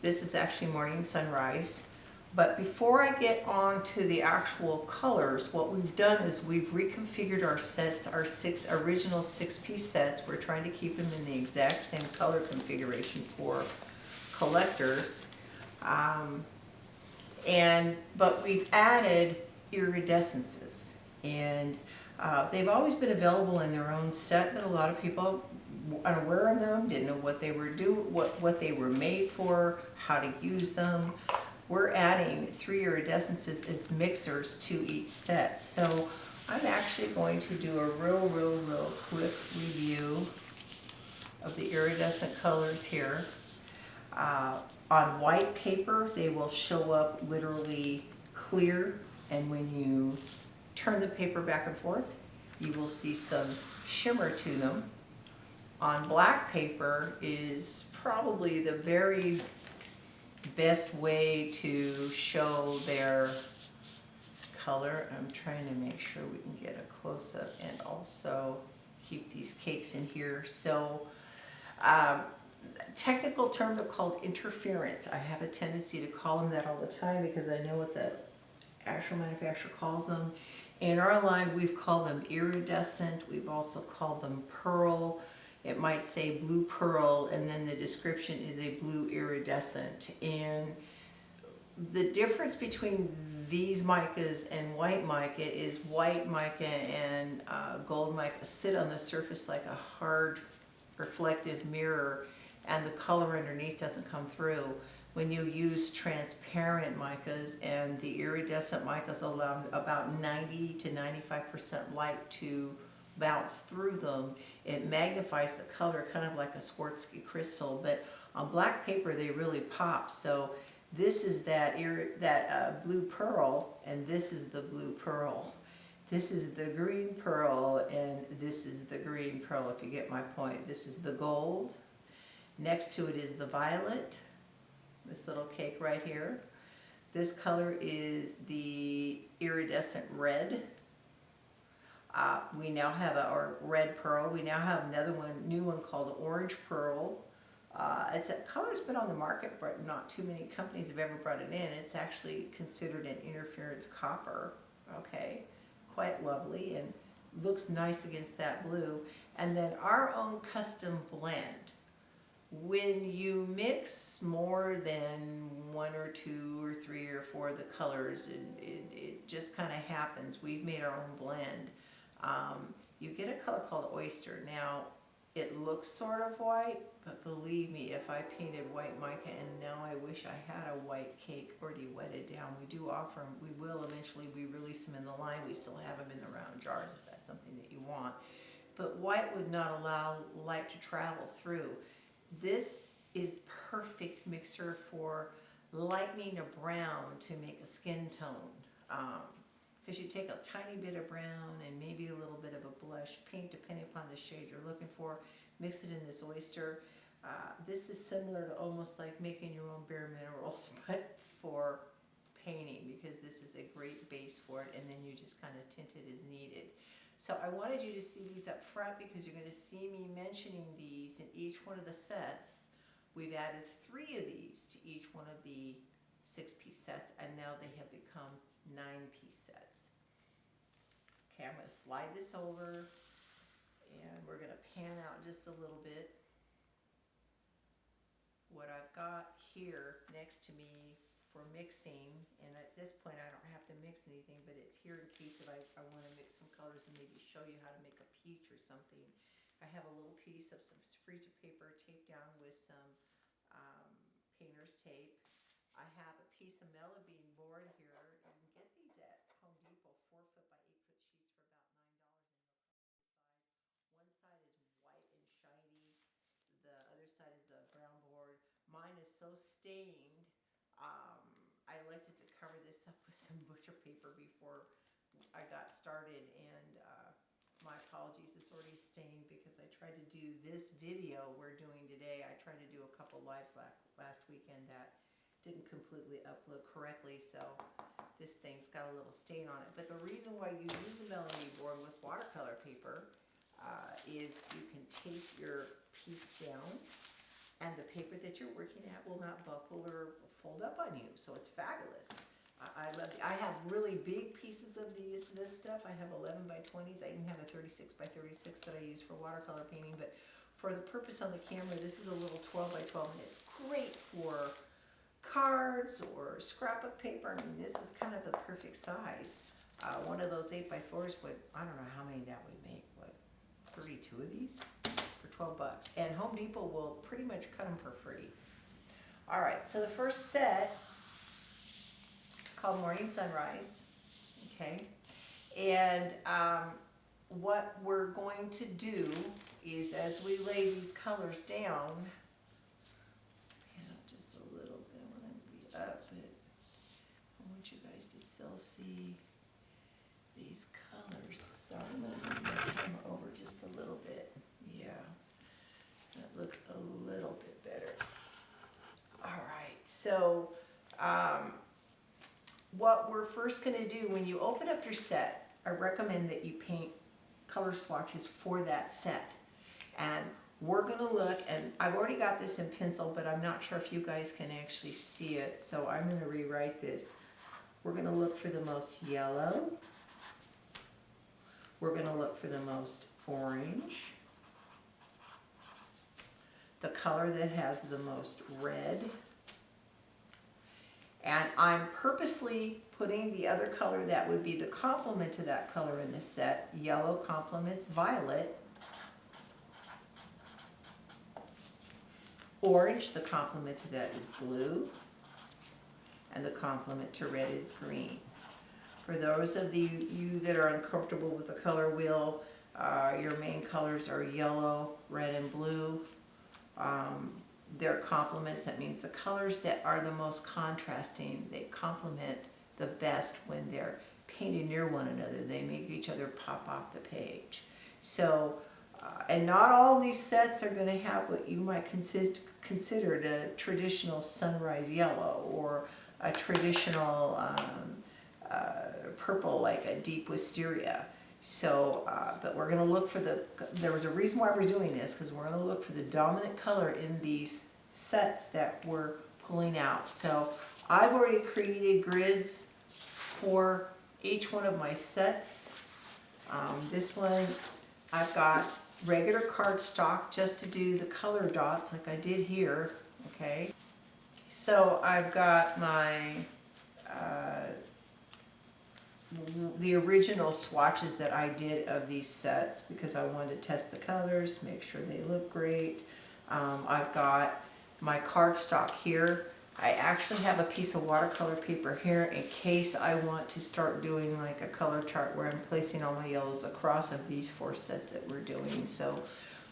This is actually Morning Sunrise. But before I get on to the actual colors, what we've done is we've reconfigured our sets, our original 6-piece sets. We're trying to keep them in the exact same color configuration for collectors. But we've added iridescences, and they've always been available in their own set, but a lot of people unaware of them, didn't know what they were what they were made for, how to use them. We're adding 3 iridescences as mixers to each set. So I'm actually going to do a real quick review of the iridescent colors here. On white paper, they will show up literally clear, and when you turn the paper back and forth, you will see some shimmer to them. On black paper is probably the very best way to show their color. I'm trying to make sure we can get a close-up and also keep these cakes in here. So technical term they're called interference. I have a tendency to call them that all the time because I know what the actual manufacturer calls them. In our line, we've called them iridescent. We've also called them pearl. It might say blue pearl, and then the description is a blue iridescent. And the difference between these micas and white mica is white mica and gold mica sit on the surface like a hard reflective mirror, and the color underneath doesn't come through. When you use transparent micas, and the iridescent micas allow about 90 to 95% light to bounce through them, it magnifies the color kind of like a Swarovski crystal, but on black paper they really pop. So this is that blue pearl, and this is the blue pearl. This is the green pearl, and this is the green pearl, if you get my point. This is the gold. Next to it is the violet, this little cake right here. This color is the iridescent red. We now have our red pearl. We now have another new one called orange pearl. It's a color that's been on the market, but not too many companies have ever brought it in. It's actually considered an interference copper. Okay, quite lovely and looks nice against that blue. And then our own custom blend. When you mix more than 1 or 2 or 3 or 4 of the colors, it just kind of happens. We've made our own blend. You get a color called oyster. Now, it looks sort of white, but believe me, if I painted white mica, and now I wish I had a white cake already wetted down, we do offer them. We will eventually, we release them in the line. We still have them in the round jars if that's something that you want. But white would not allow light to travel through. This is the perfect mixer for lightening a brown to make a skin tone. Because you take a tiny bit of brown and maybe a little bit of a blush pink, depending upon the shade you're looking for, mix it in this oyster. This is similar to almost like making your own bare minerals, but for painting, because this is a great base for it, and then you just kind of tint it as needed. So I wanted you to see these up front because you're going to see me mentioning these in each one of the sets. We've added 3 of these to each one of the 6-piece sets, and now they have become 9-piece sets. Okay, I'm going to slide this over, and we're going to pan out just a little bit. What I've got here next to me for mixing, and at this point I don't have to mix anything, but it's here in case if I want to mix some colors and maybe show you how to make a peach or something. I have a little piece of some freezer paper taped down with some painter's tape. I have a piece of mellow bean board here. You can get these at Home Depot, 4-foot by 8-foot sheets for about $9. One side is white and shiny. The other side is a brown board. Mine is so stained. I elected to cover this up with some butcher paper before I got started, and my apologies, it's already stained because I tried to do this video we're doing today. I tried to do a couple lives last weekend that didn't completely upload correctly, so this thing's got a little stain on it. But the reason why you use a melody board with watercolor paper is you can tape your piece down And the paper that you're working at will not buckle or fold up on you, so it's fabulous. I love it. I have really big pieces of this stuff. I have 11 by 20s. I even have a 36 by 36 that I use for watercolor painting, but for the purpose on the camera, this is a little 12 by 12, and it's great for cards or scrapbook paper. I mean, this is kind of the perfect size. One of those 8 by 4s would, I don't know how many that would make, what, 32 of these for 12 bucks. And Home Depot will pretty much cut them for free. All right, so the first set, it's called Morning Sunrise, okay? And what we're going to do is, as we lay these colors down, just a little bit, I want to be up, but I want you guys to still see these colors. Sorry, I'm going to move my camera over just a little bit. Yeah, that looks a little bit better. All right, so what we're first going to do when you open up your set, I recommend that you paint color swatches for that set. And we're going to look, and I've already got this in pencil, but I'm not sure if you guys can actually see it, so I'm going to rewrite this. We're going to look for the most yellow. We're going to look for the most orange. The color that has the most red. And I'm purposely putting the other color that would be the complement to that color in this set. Yellow complements violet. Orange, the complement to that is blue. And the complement to red is green. For those of you that are uncomfortable with the color wheel, your main colors are yellow, red, and blue. They're complements. That means the colors that are the most contrasting, they complement the best when they're painted near one another. They make each other pop off the page. So, and not all these sets are going to have what you might consider a traditional sunrise yellow or a traditional purple like a deep wisteria. So, but we're going to look for there was a reason why we're doing this, because we're going to look for the dominant color in these sets that we're pulling out. So I've already created grids for each one of my sets. This one, I've got regular cardstock just to do the color dots like I did here, okay? So I've got my the original swatches that I did of these sets because I wanted to test the colors, make sure they look great. I've got my cardstock here. I actually have a piece of watercolor paper here in case I want to start doing like a color chart where I'm placing all my yellows across of these 4 sets that we're doing. So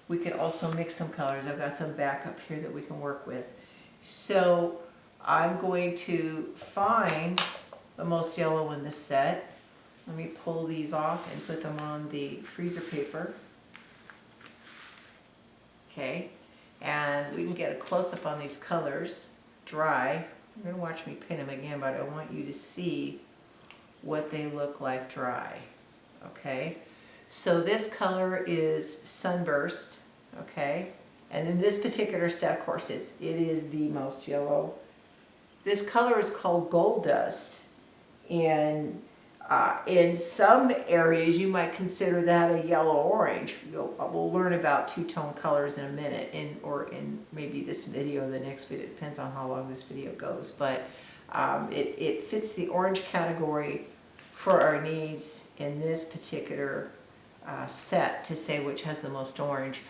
we could also mix some colors. I've got some backup here that we can work with. So I'm going to find the most yellow in this set. Let me pull these off and put them on the freezer paper. Okay, and we can get a close-up on these colors, dry. You're going to watch me paint them again, but I want you to see what they look like dry. Okay, so this color is Sunburst, okay? And in this particular set, of course, it is the most yellow. This color is called Gold Dust, and in some areas you might consider that a yellow-orange. We'll learn about two-tone colors in a minute, or in maybe this video, the next video. It depends on how long this video goes, but it fits the orange category for our needs in this particular set to say which has the most orange.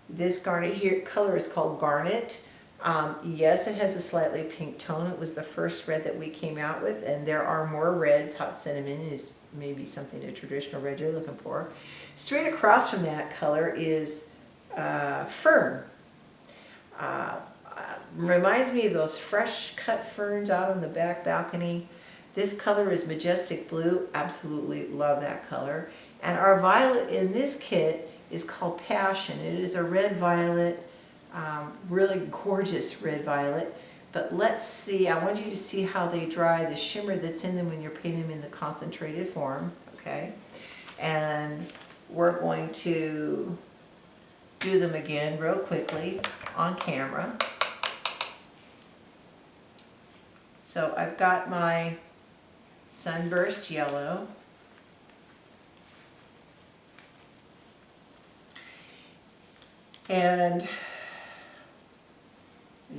This garnet here color is called Garnet. Yes, it has a slightly pink tone. It was the first red that we came out with, and there are more reds. Hot cinnamon is maybe something a traditional red you're looking for. Straight across from that color is Fern. Reminds me of those fresh cut ferns out on the back balcony. This color is Majestic Blue. Absolutely love that color. And our violet in this kit is called Passion. It is a red violet. Really gorgeous red violet, but let's see, I want you to see how they dry, the shimmer that's in them when you're painting them in the concentrated form, okay? And we're going to do them again real quickly on camera. So I've got my Sunburst yellow. And as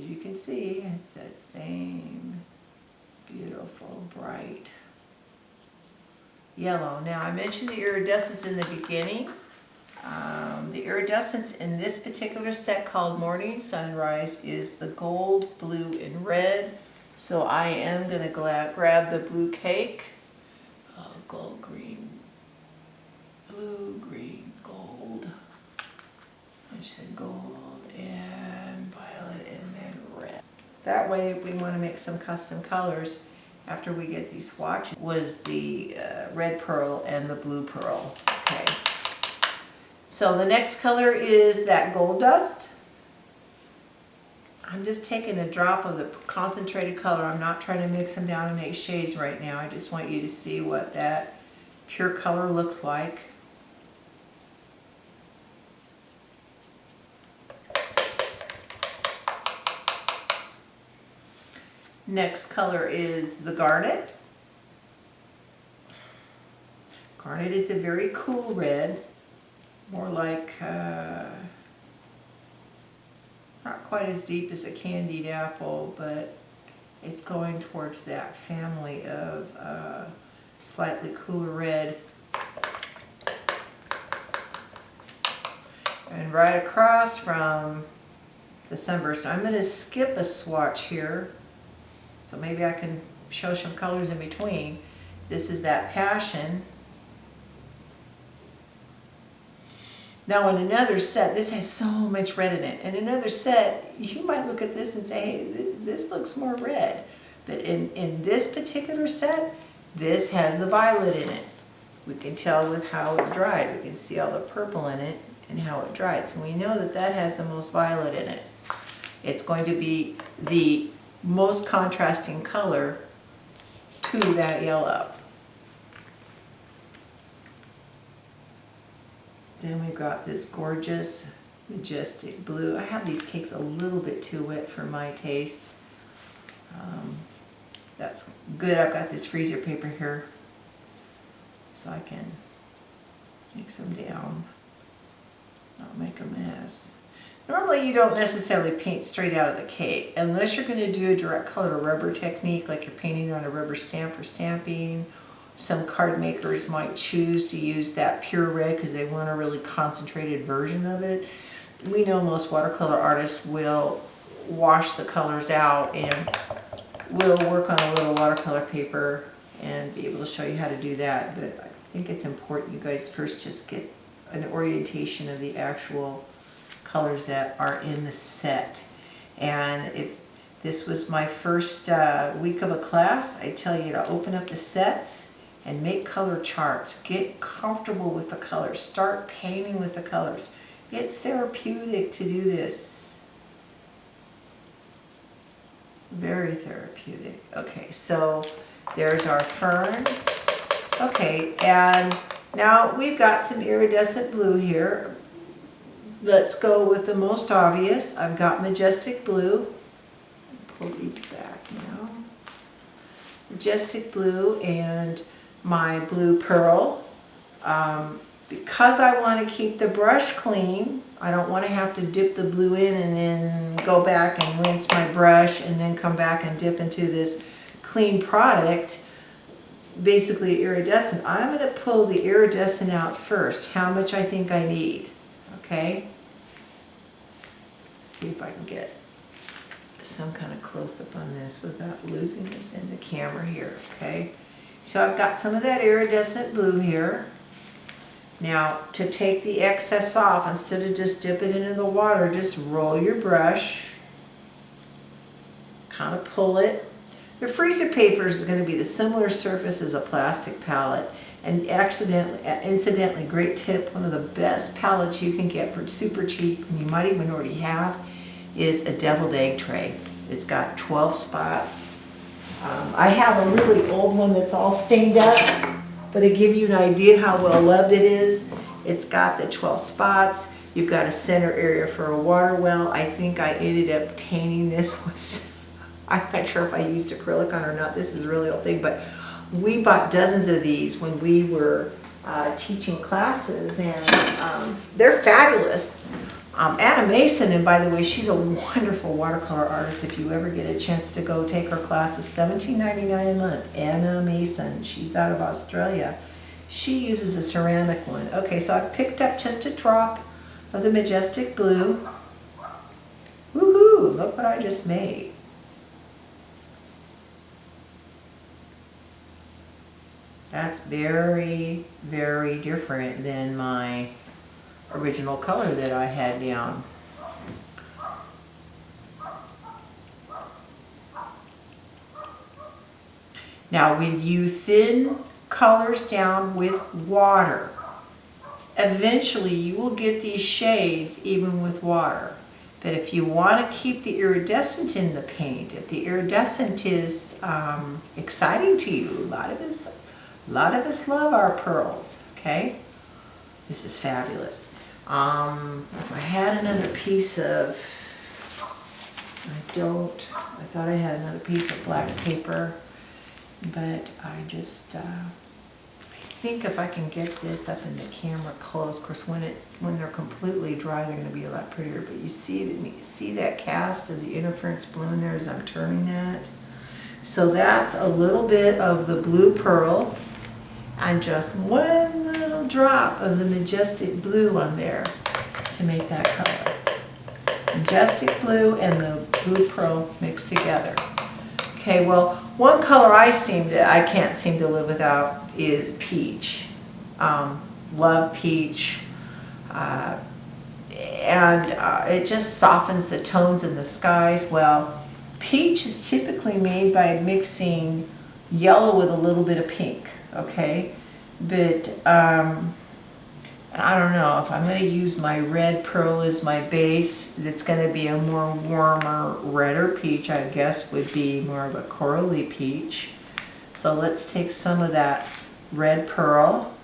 you can see, it's that same beautiful, bright yellow. Now, I mentioned the iridescence in the beginning. The iridescence in this particular set called Morning Sunrise is the gold, blue, and red. So I am going to grab the blue cake. Gold, green, blue, green, gold. I said gold and violet and then red. That way, if we want to make some custom colors after we get these swatches, was the red pearl and the blue pearl. Okay. So the next color is that gold dust. I'm just taking a drop of the concentrated color. I'm not trying to mix them down and make shades right now. I just want you to see what that pure color looks like. Next color is the Garnet. Garnet is a very cool red, more like, not quite as deep as a candied apple, but it's going towards that family of slightly cooler red. And right across from the Sunburst, I'm going to skip a swatch here, so maybe I can show some colors in between. This is that Passion. Now in another set, this has so much red in it. In another set, you might look at this and say, hey, this looks more red. But in this particular set, this has the violet in it. We can tell with how it dried. We can see all the purple in it and how it dried. So we know that that has the most violet in it. It's going to be the most contrasting color to that yellow. Then we've got this gorgeous Majestic blue. I have these cakes a little bit too wet for my taste. That's good. I've got this freezer paper here so I can mix them down, not make a mess. Normally you don't necessarily paint straight out of the cake unless you're going to do a direct color to rubber technique, like you're painting on a rubber stamp for stamping. Some card makers might choose to use that pure red because they want a really concentrated version of it. We know most watercolor artists will wash the colors out and will work on a little watercolor paper and be able to show you how to do that. But I think it's important you guys first just get an orientation of the actual colors that are in the set. And if this was my first week of a class, I tell you to open up the sets and make color charts. Get comfortable with the colors. Start painting with the colors. It's therapeutic to do this. Very therapeutic. Okay, so there's our Fern. Okay, and now we've got some iridescent blue here. Let's go with the most obvious. I've got Majestic blue. Pull these back now. Majestic blue and my blue pearl. Because I want to keep the brush clean, I don't want to have to dip the blue in and then go back and rinse my brush and then come back and dip into this clean product, basically iridescent. I'm going to pull the iridescent out first, how much I think I need. Okay? See if I can get some kind of close-up on this without losing this in the camera here. Okay? So I've got some of that iridescent blue here. Now, to take the excess off, instead of just dip it into the water, just roll your brush, kind of pull it. The freezer paper is going to be the similar surface as a plastic palette. And incidentally, great tip, one of the best palettes you can get for super cheap, and you might even already have, is a deviled egg tray. It's got 12 spots. I have a really old one that's all stained up, but to give you an idea how well loved it is, it's got the 12 spots. You've got a center area for a water well. I think I ended up obtaining this was, I'm not sure if I used acrylic on or not. This is a really old thing, but we bought dozens of these when we were teaching classes, and they're fabulous. Anna Mason, and by the way, she's a wonderful watercolor artist. If you ever get a chance to go take her classes, $17.99 a month. Anna Mason, she's out of Australia. She uses a ceramic one. Okay, so I picked up just a drop of the Majestic Blue. Woohoo! Look what I just made. That's very, very different than my original color that I had down. Now, when you thin colors down with water, eventually you will get these shades even with water. But if you want to keep the iridescent in the paint, if the iridescent is exciting to you, a lot of us love our pearls, okay? This is fabulous. If I had another piece of, I thought I had another piece of black paper, but I just, I think if I can get this up in the camera close, of course when they're completely dry, they're going to be a lot prettier, but you see that cast of the interference blue in there as I'm turning that? So that's a little bit of the blue pearl, and just one little drop of the Majestic Blue on there to make that color. Majestic Blue and the blue pearl mixed together. Okay, well, one color I can't seem to live without is peach. Love peach. And it just softens the tones in the skies. Well, peach is typically made by mixing yellow with a little bit of pink. Okay, but I don't know if I'm going to use my red pearl as my base. It's going to be a more warmer, redder peach. I guess would be more of a corally peach. So let's take some of that red pearl.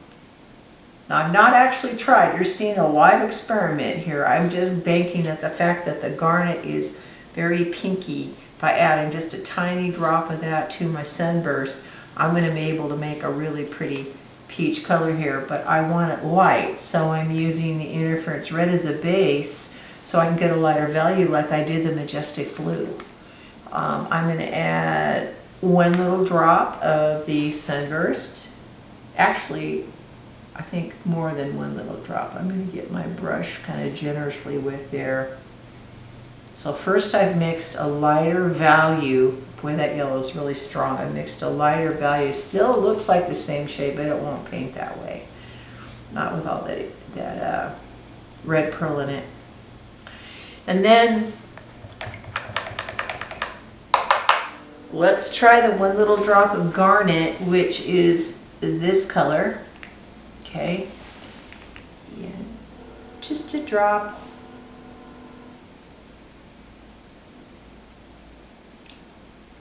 Now I've not actually tried. You're seeing a live experiment here. I'm just banking that the fact that the garnet is very pinky by adding just a tiny drop of that to my Sunburst. I'm going to be able to make a really pretty peach color here, but I want it light, so I'm using the interference red as a base so I can get a lighter value like I did the Majestic Blue. I'm going to add one little drop of the Sunburst. Actually, I think more than one little drop. I'm going to get my brush kind of generously with there. So first I've mixed a lighter value. Boy, that yellow is really strong. I mixed a lighter value. Still looks like the same shade, but it won't paint that way. Not with all that red pearl in it. And then let's try the one little drop of garnet, which is this color. Okay. Yeah. Just a drop.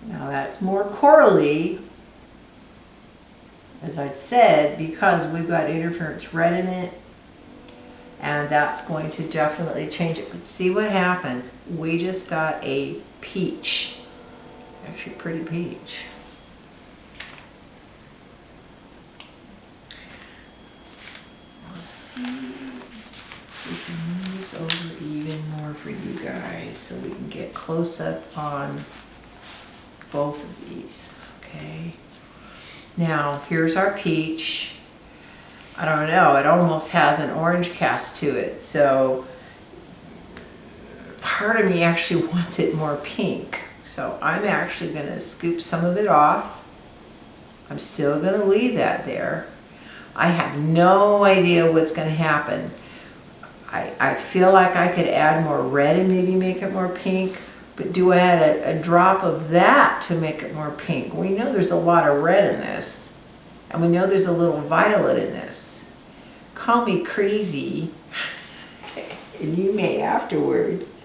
Now that's more corally, as I'd said, because we've got interference red in it, and that's going to definitely change it. But see what happens. We just got a peach, actually pretty peach. Let's see if we can move this over even more for you guys so we can get close up on both of these. Okay, now here's our peach. I don't know, it almost has an orange cast to it, so part of me actually wants it more pink, so I'm actually going to scoop some of it off. I'm still going to leave that there. I have no idea what's going to happen. I feel like I could add more red and maybe make it more pink. But do I add a drop of that to make it more pink? We know there's a lot of red in this. And we know there's a little violet in this. Call me crazy. And you may afterwards.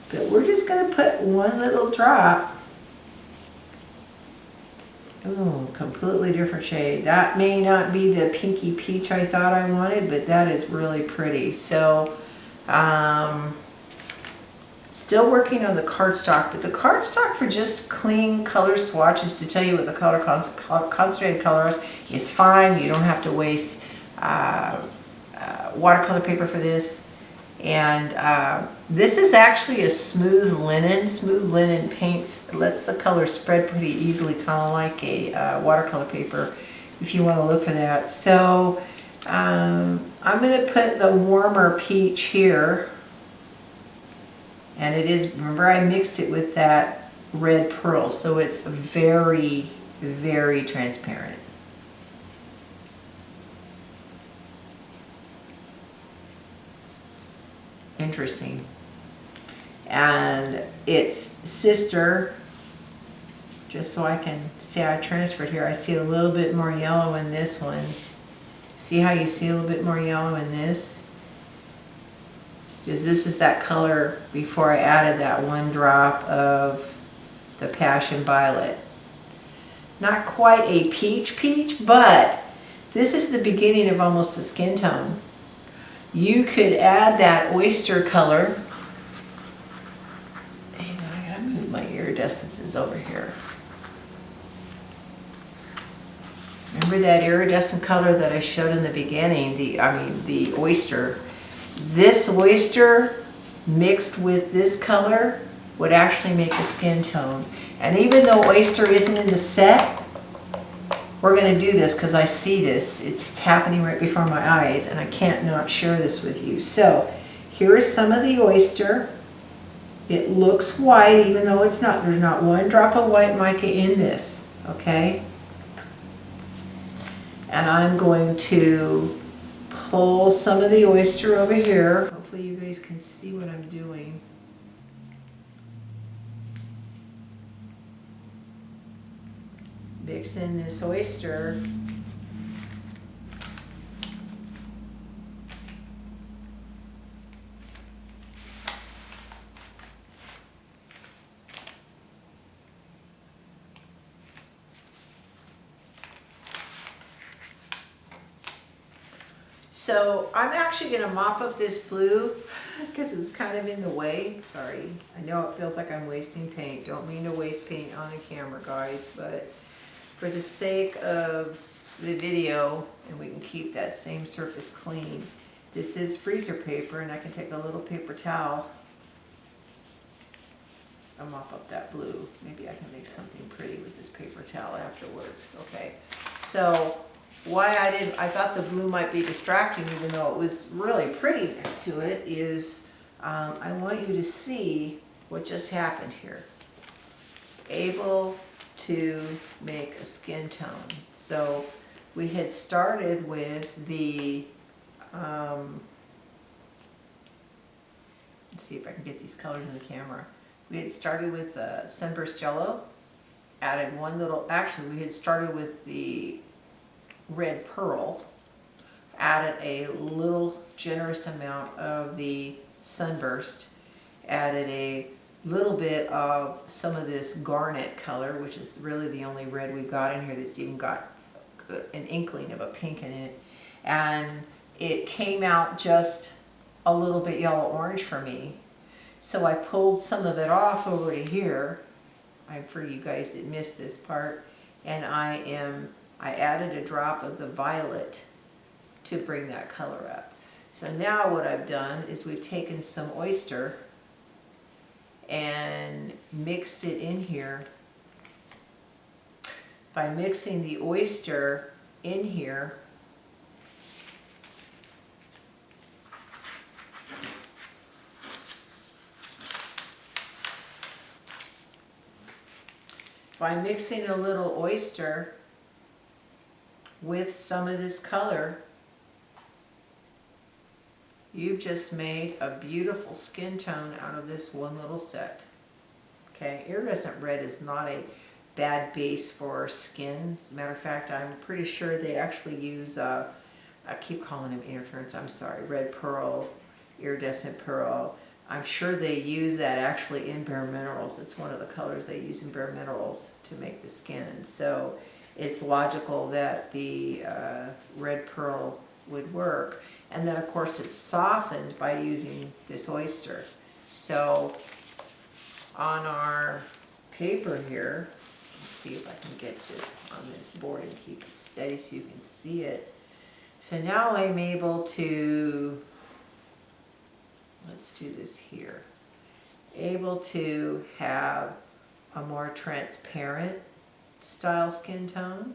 But we're just going to put one little drop Ooh, completely different shade. That may not be the pinky peach I thought I wanted, but that is really pretty. So, still working on the cardstock, but the cardstock for just clean color swatches to tell you what the color concentrated colors is fine. You don't have to waste watercolor paper for this. And this is actually a smooth linen. Smooth linen paints, lets the color spread pretty easily, kind of like a watercolor paper, if you want to look for that. So I'm going to put the warmer peach here. And it is, remember I mixed it with that red pearl, so it's very, very transparent. Interesting. And its sister, just so I can see how I transferred here, I see a little bit more yellow in this one. See how you see a little bit more yellow in this? Because this is that color before I added that one drop of the Passion Violet. Not quite a peach, but this is the beginning of almost a skin tone. You could add that oyster color. Hang on, I gotta move my iridescences over here. Remember that iridescent color that I showed in the beginning, the oyster. This oyster mixed with this color would actually make a skin tone. And even though oyster isn't in the set, we're going to do this because I see this. It's happening right before my eyes and I can't not share this with you. So here is some of the oyster. It looks white even though it's not. There's not one drop of white mica in this, okay? And I'm going to pull some of the oyster over here. Hopefully you guys can see what I'm doing. Mix in this oyster. So I'm actually going to mop up this blue because it's kind of in the way. Sorry, I know it feels like I'm wasting paint. Don't mean to waste paint on the camera, guys, but for the sake of the video, and we can keep that same surface clean, this is freezer paper, and I can take a little paper towel and mop up that blue. Maybe I can make something pretty with this paper towel afterwards. Okay, so why I thought the blue might be distracting even though it was really pretty next to it is I want you to see what just happened here. Able to make a skin tone. So we had started with the let's see if I can get these colors in the camera. We had started with Sunburst yellow, added one little, actually we had started with the red pearl, added a little generous amount of the Sunburst, added a little bit of some of this Garnet color, which is really the only red we've got in here that's even got an inkling of a pink in it, and it came out just a little bit yellow orange for me. So I pulled some of it off over to here. I'm for you guys that missed this part, and I added a drop of the violet to bring that color up. So now what I've done is we've taken some oyster and mixed it in here. By mixing the oyster in here, by mixing a little oyster with some of this color, you've just made a beautiful skin tone out of this one little set. Okay, Iridescent Red is not a bad base for skin. As a matter of fact, I'm pretty sure they actually use, I keep calling them interference, I'm sorry, Red Pearl, Iridescent Pearl, I'm sure they use that actually in Bare Minerals. It's one of the colors they use in Bare Minerals to make the skin. So it's logical that the red pearl would work. And then of course it's softened by using this oyster. So on our paper here, let's see if I can get this on this board and keep it steady so you can see it. So now I'm able to, let's do this here, able to have a more transparent style skin tone.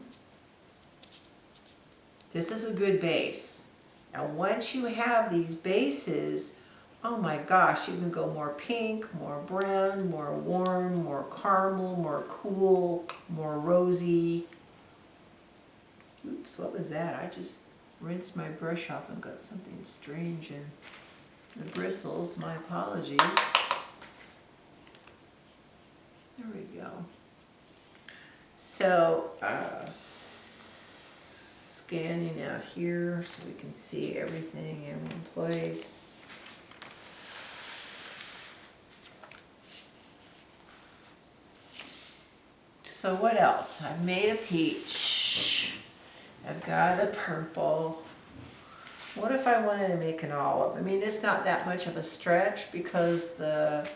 This is a good base. Now once you have these bases, oh my gosh, you can go more pink, more brown, more warm, more caramel, more cool, more rosy. Oops, what was that? I just rinsed my brush off and got something strange in the bristles. My apologies. There we go. So, scanning out here so we can see everything in one place. So what else? I've made a peach. I've got a purple. What if I wanted to make an olive? I mean, it's not that much of a stretch because the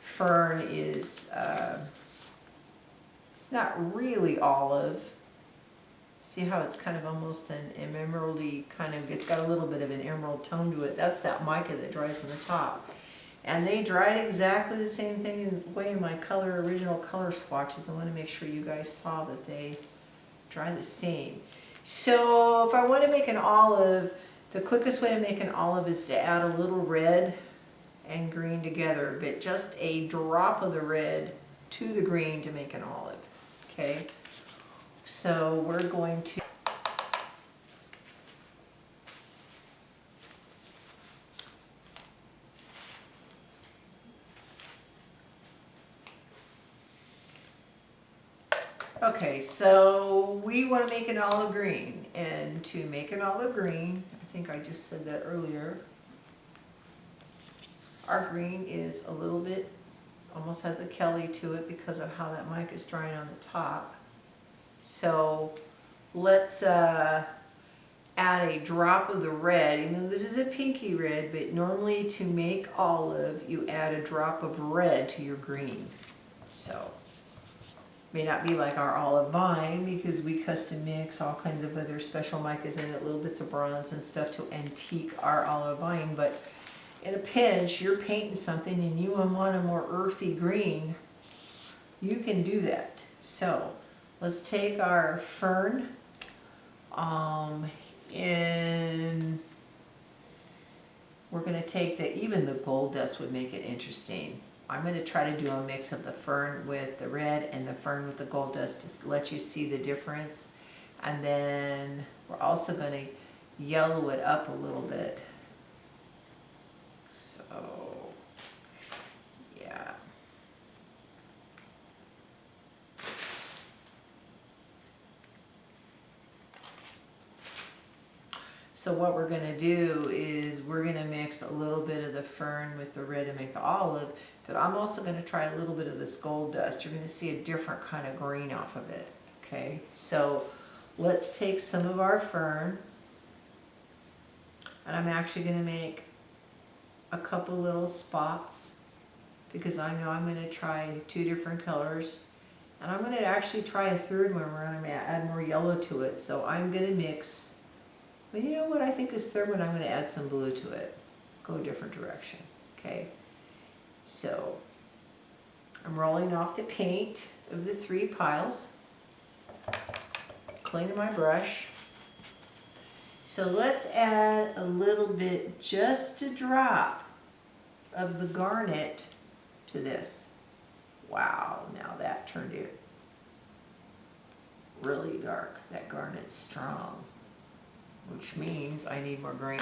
fern is, it's not really olive. See how it's kind of almost an emeraldy kind of, it's got a little bit of an emerald tone to it. That's that mica that dries on the top. And they dried exactly the same thing in way in my original color swatches. I want to make sure you guys saw that they dry the same. So if I want to make an olive, the quickest way to make an olive is to add a little red and green together, but just a drop of the red to the green to make an olive. Okay, so we're going to okay, so we want to make an olive green, and to make an olive green, I think I just said that earlier, our green is a little bit, almost has a Kelly to it because of how that mica is drying on the top. So let's add a drop of the red. You know, this is a pinky red, but normally to make olive, you add a drop of red to your green. So may not be like our olive vine because we custom mix all kinds of other special micas in it, little bits of bronze and stuff to antique our olive vine, but in a pinch, you're painting something and you want a more earthy green, you can do that. So let's take our fern, and we're going to take even the gold dust would make it interesting. I'm going to try to do a mix of the fern with the red and the fern with the gold dust to let you see the difference. And then we're also going to yellow it up a little bit. So, yeah. So what we're going to do is we're going to mix a little bit of the fern with the red to make the olive, but I'm also going to try a little bit of this gold dust. You're going to see a different kind of green off of it. Okay, so let's take some of our fern, and I'm actually going to make a couple little spots because I know I'm going to try 2 different colors, and I'm going to actually try a third one where I'm going to add more yellow to it. So I'm going to mix, but you know what I think is third one, I'm going to add some blue to it, go a different direction. Okay, so I'm rolling off the paint of the 3 piles, cleaning my brush. So let's add a little bit, just a drop of the garnet to this. Wow, now that turned it really dark. That garnet's strong, which means I need more green.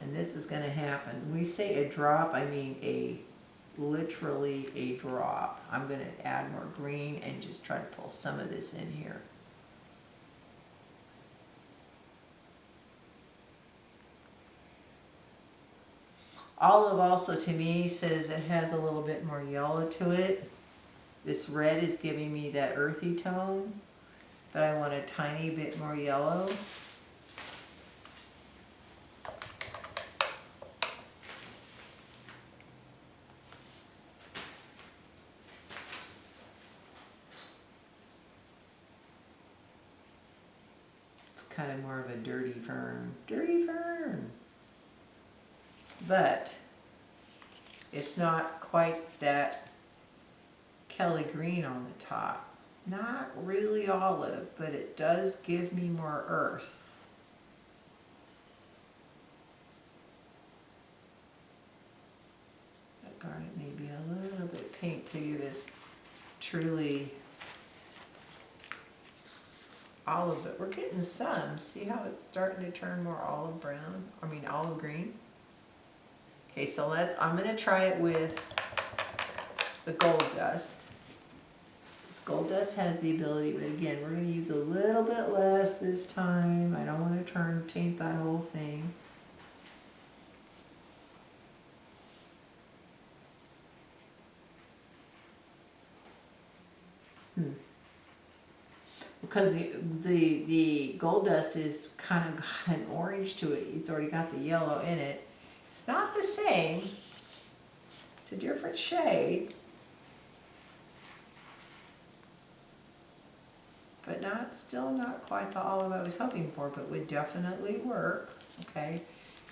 And this is going to happen. When we say a drop, I mean literally a drop. I'm going to add more green and just try to pull some of this in here. Olive also to me says it has a little bit more yellow to it. This red is giving me that earthy tone, but I want a tiny bit more yellow. Kind of more of a dirty fern. Dirty fern! But it's not quite that Kelly green on the top. Not really olive, but it does give me more earth. That garnet may be a little bit pink to give us truly olive, but we're getting some. See how it's starting to turn more olive brown? I mean olive green. Okay, so I'm gonna try it with the gold dust. This gold dust has the ability, but again, we're gonna use a little bit less this time. I don't want to taint that whole thing. Because the gold dust is kind of got an orange to it. It's already got the yellow in it. It's not the same. It's a different shade. But still not quite the olive I was hoping for, but would definitely work, okay,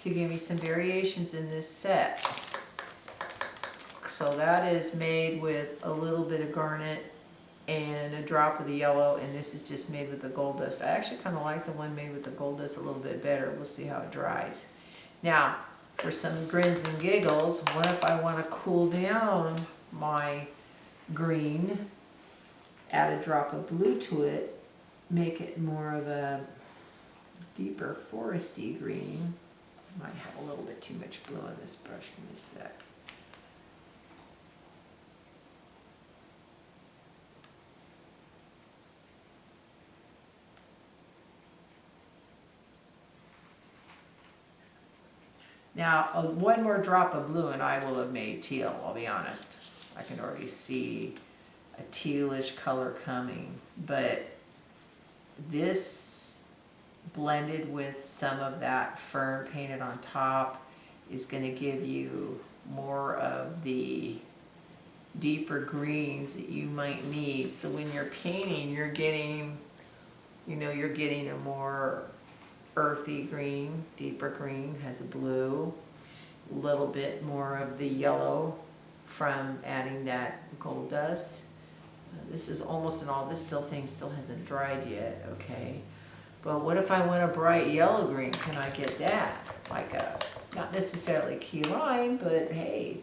to give me some variations in this set. So that is made with a little bit of garnet and a drop of the yellow, and this is just made with the gold dust. I actually kind of like the one made with the gold dust a little bit better. We'll see how it dries. Now, for some grins and giggles, what if I want to cool down my green, add a drop of blue to it, make it more of a deeper foresty green. I might have a little bit too much blue on this brush. Give me a sec. Now, one more drop of blue and I will have made teal, I'll be honest. I can already see a tealish color coming, but this blended with some of that fern painted on top is going to give you more of the deeper greens that you might need. So when you're painting, you're getting, you're getting a more earthy green, deeper green, has a blue, a little bit more of the yellow from adding that gold dust. This is almost an all, this thing still hasn't dried yet, okay? But what if I want a bright yellow green? Can I get that? Like not necessarily key lime, but hey,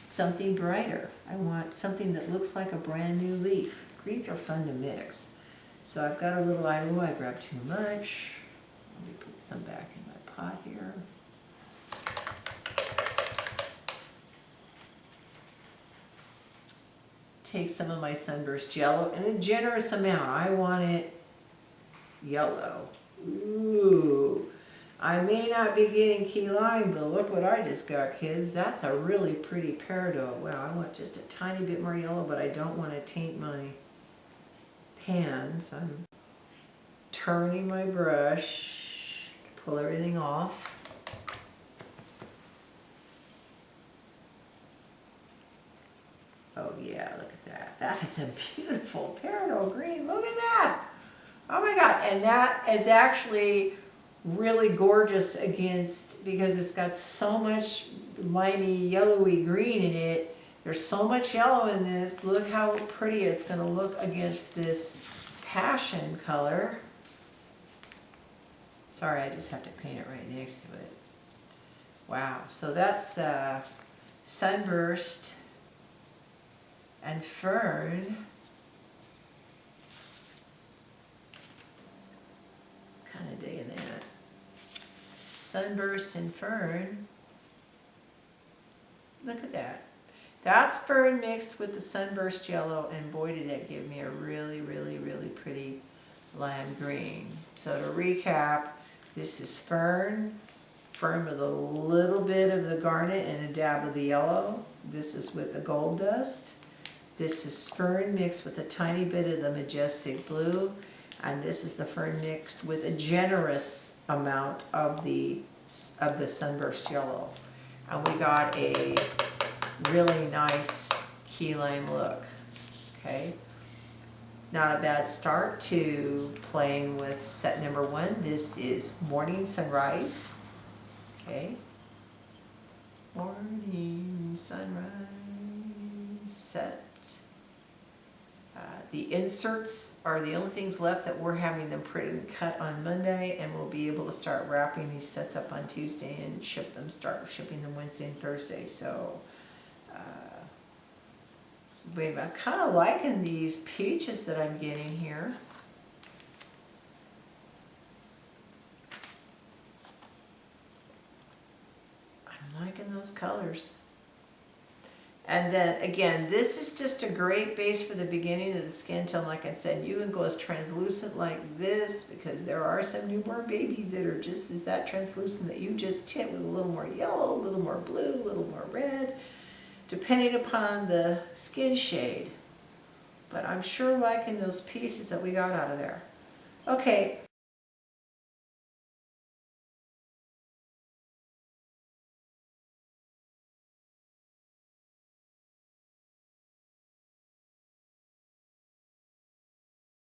something brighter. I want something that looks like a brand new leaf. Greens are fun to mix. So I've got a little, I grabbed too much. Let me put some back in my pot here. Take some of my Sunburst yellow, and a generous amount. I want it yellow. Ooh, I may not be getting key lime, but look what I just got, kids. That's a really pretty peridot. Wow, I want just a tiny bit more yellow, but I don't want to taint my pan, so I'm turning my brush, pull everything off. Oh yeah, look at that. That is a beautiful peridot green. Look at that. Oh my God. And that is actually really gorgeous against, because it's got so much limey, yellowy green in it. There's so much yellow in this. Look how pretty it's going to look against this passion color. Sorry, I just have to paint it right next to it. Wow. So that's Sunburst and Fern. Kind of digging that. Sunburst and Fern. Look at that. That's Fern mixed with the Sunburst yellow, and boy did that give me a really, really, really pretty lime green. So to recap, this is Fern, Fern with a little bit of the garnet and a dab of the yellow. This is with the gold dust. This is Fern mixed with a tiny bit of the Majestic blue. And this is the Fern mixed with a generous amount of the Sunburst yellow. And we got a really nice key lime look, okay? Not a bad start to playing with set number 1. This is Morning Sunrise, okay? Morning Sunrise set. The inserts are the only things left that we're having them printed and cut on Monday, and we'll be able to start wrapping these sets up on Tuesday and start shipping them Wednesday and Thursday. So, I'm kind of liking these peaches that I'm getting here. I'm liking those colors. And then again, this is just a great base for the beginning of the skin tone. Like I said, you can go as translucent like this, because there are some newborn babies that are just as that translucent, that you just tint with a little more yellow, a little more blue, a little more red, depending upon the skin shade. But I'm sure liking those peaches that we got out of there. Okay,